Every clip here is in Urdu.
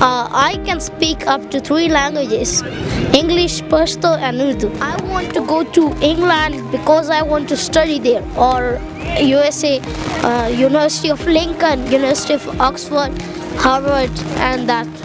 I can speak up to 3 languages, English, Pashto and Urdu. I want to go to England because I want to study there, or USA, University of Lincoln, University of Oxford, Harvard and that.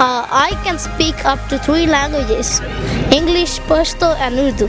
I can speak up to 3 languages, English, Pashto and Urdu.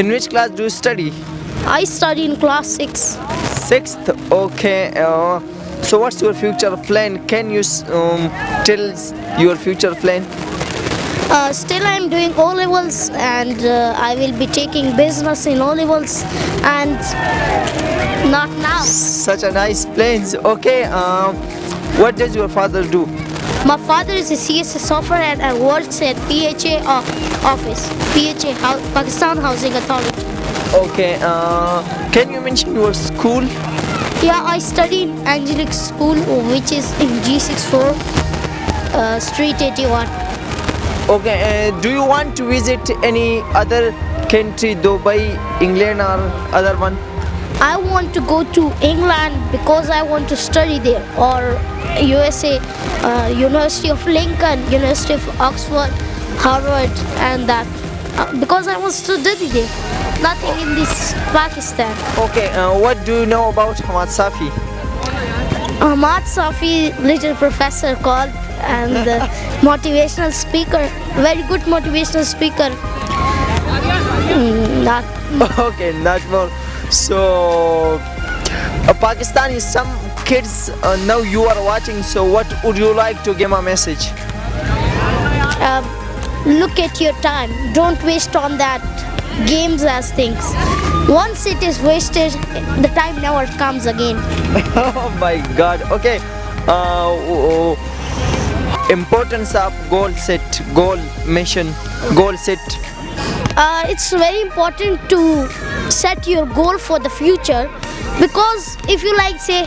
in which class do you study? I study in class 6. 6th, okay. So what's your future plan? Can you tell your future plan? Still I'm doing O-levels and I will be taking business in O-levels, and not now. Such a nice plans. Okay, what does your father do? My father is a CSS software and works at PHA office, Pakistan Housing Authority. Okay, can you mention your school? Yeah, I study in Angelic School, which is in G64, Street 81. Okay, do you want to visit any other country, Dubai, England or other one? I want to go to England because I want to study there, or USA, University of Lincoln, University of Oxford, Harvard and that, because I want to study there, nothing in this Pakistan. Okay, what do you know about Hamad Safi? Hamad Safi, little professor called, and motivational speaker, very good motivational speaker. Okay, not more. So Pakistani, some kids now you are watching, so what would you like to give a message? Look at your time, don't waste on that games as things. Once it is wasted, the time never comes again. Oh my god. Okay, importance of goal set. It's very important to set your goal for the future, because if you like say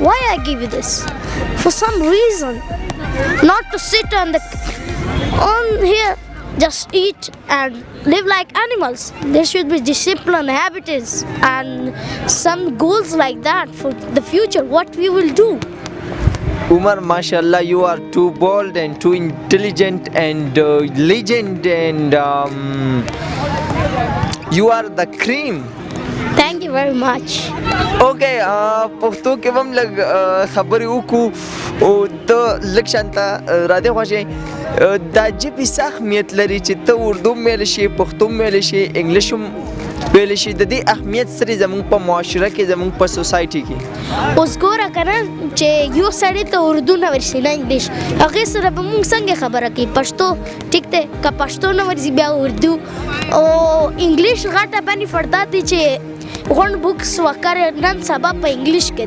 Why I give you this? For some reason, not to sit on here just eat and live like animals. There should be discipline, habits and some goals like that for the future, what we will do. Umar, mashallah, you are too bold and too intelligent and legend, and you are the cream. Thank you very much. Okay, پښتو کې هم لږ خبرې وکړو او ته لږ شانته راځې خوښې دا ژبې څه اهمیت لري چې ته اردو هم ویلی شي، پښتو هم ویلی شي، انګلیش هم ویلی شي، د دې اهمیت سره زموږ په معاشره کې زموږ په سوسایټي کې؟ اوس ګوره که نه چې یو سړی ته اردو نه ورشي نه انګلیش، هغې سره به موږ څنګه خبره کوي؟ پښتو ټیک دی، که پښتو نه ورځي بیا اردو او انګلیش غټه باندې فردا دی چې غونډ بکس وکړ نن سبا په انګلیش کې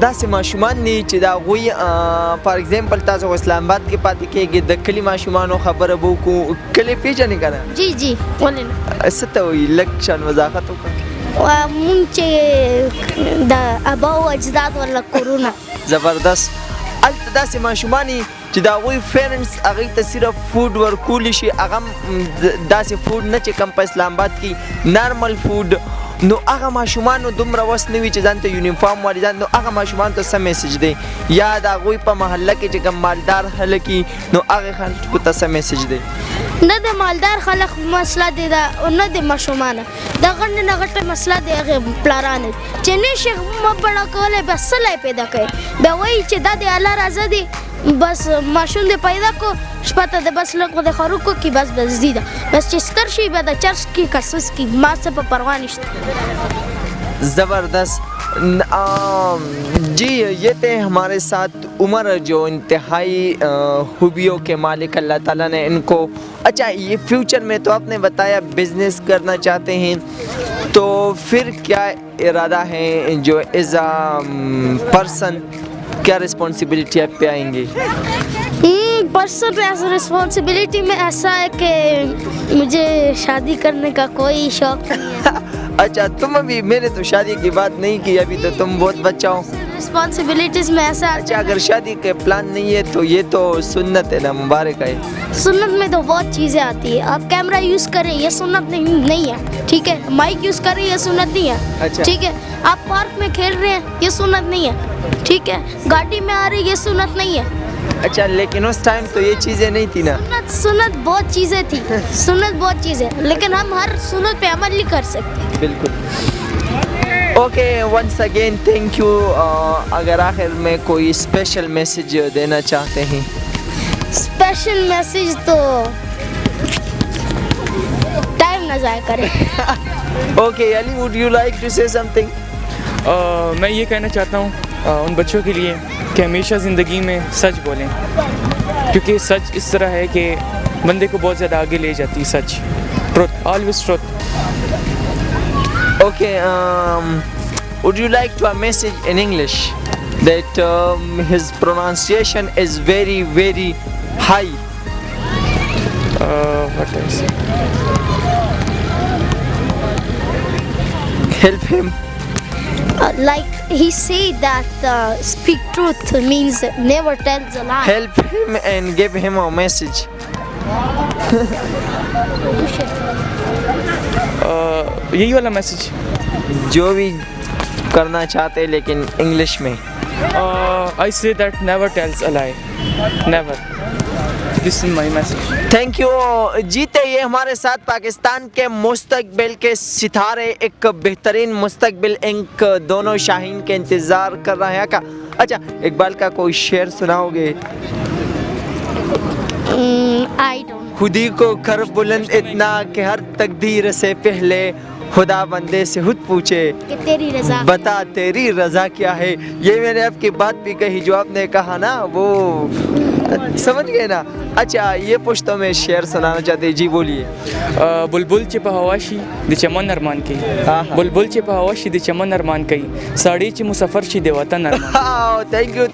داسې ماشومان دي چې د هغوی فار ایگزامپل تاسو اسلام آباد کې پاتې کېږئ د کلي ماشومانو خبره به وکړو کلي پېژنې که نه جی جی ولې نه څه ته وایي لږ شان وضاحت وکړه مونږ چې د ابا او اجداد ورله کورونه زبردست هلته داسې ماشومان دي چې د هغوی پیرنټس هغوی ته صرف فوډ ورکولی شي هغه هم داسې فوډ نه چې کوم په اسلام آباد کې نارمل فوډ نو هغه ماشومانو دومره وس نه وي چې ځان ته یونیفارم والی نو هغه ماشومانو ته څه میسج دی یا د هغوی په محله کې چې کوم مالدار خلک وي نو هغې خلکو ته څه میسج دی نه د مالدار خلک مسله دی دا نه د ماشومانه د غټ نه غټه مسله دی هغې پلارانو چې نه شي مبړه کولی بس څه پیدا کوي بیا وایي چې دا د الله رضا دی بس ماشوم دې پیدا کو شپه ته د بس لږ د خروکو کې بس دی ده بس چې ستر شي بیا د چرس کې کسوس کې ما څه په پروا نشته زبردست جی یہ تھے ہمارے ساتھ عمر جو انتہائی خوبیوں کے مالک اللہ تعالیٰ نے ان کو اچھا یہ فیوچر میں تو آپ نے بتایا بزنس کرنا چاہتے ہیں تو پھر کیا ارادہ ہے جو ایز اے پرسن کیا رسپانسبلٹی آپ پہ آئیں گے پرسن ایز رسپانسبلٹی میں ایسا ہے کہ مجھے شادی کرنے کا کوئی شوق نہیں ہے اچھا تم ابھی میں نے تو شادی کی بات نہیں کی ابھی تو تم بہت بچہ ہو رسپانسبلٹیز میں ایسا اچھا اگر شادی کے پلان نہیں ہے تو یہ تو سنت ہے نا مبارک ہے سنت میں تو بہت چیزیں آتی ہیں آپ کیمرہ یوز کریں یہ سنت نہیں ہے ٹھیک ہے مائک یوز کریں یہ سنت نہیں ہے ٹھیک ہے آپ پارک میں کھیل رہے ہیں یہ سنت نہیں ہے ٹھیک ہے گاڑی میں آ رہی یہ سنت نہیں ہے اچھا لیکن اس ٹائم تو یہ چیزیں نہیں تھی نا سنت بہت چیزیں تھی سنت بہت چیزیں لیکن ہم ہر سنت پہ عمل نہیں کر سکتے بالکل okay once again thank you اگر آخر میں کوئی اسپیشل میسیج دینا چاہتے ہیں اسپیشل میسیج تو ٹائم نہ ضائع کریں okay Ali would you like to say some thing میں یہ کہنا چاہتا ہوں ان بچوں کے لیے کہ ہمیشہ زندگی میں سچ بولیں کیونکہ سچ اس طرح ہے کہ بندے کو بہت زیادہ آگے لے جاتی ہے سچ truth always truth okay would you like to a message in English that his pronunciation is very very high what else help him like he said that speak truth means never tell a lie help him and give him a message یہی والا میسیج جو بھی کرنا چاہتے لیکن انگلش میں I say that never tells a lie never this is my message thank you جیتے یہ ہمارے ساتھ پاکستان کے مستقبل کے ستارے ایک بہترین مستقبل ایک دونوں شاہین کے انتظار کر رہے ہیں کا اچھا اقبال کا کوئی شعر سناؤ گے I don't خودی کو کر بلند اتنا کہ ہر تقدیر سے پہلے خدا بندے سے خود پوچھے کہ تیری رضا بتا تیری رضا کیا ہے یہ میں نے آپ کی بات بھی کہی جو آپ نے کہا نا وہ سمجھ گئے نا اچھا یہ پشتوں میں شعر سنانا چاہتے جی بولیے بلبل چې په هوا شي د چمن ارمان کوي بلبل چې په هوا شي د چمن ارمان کوي ساړی چې مسافر شي د وطن ارمان تھینک یو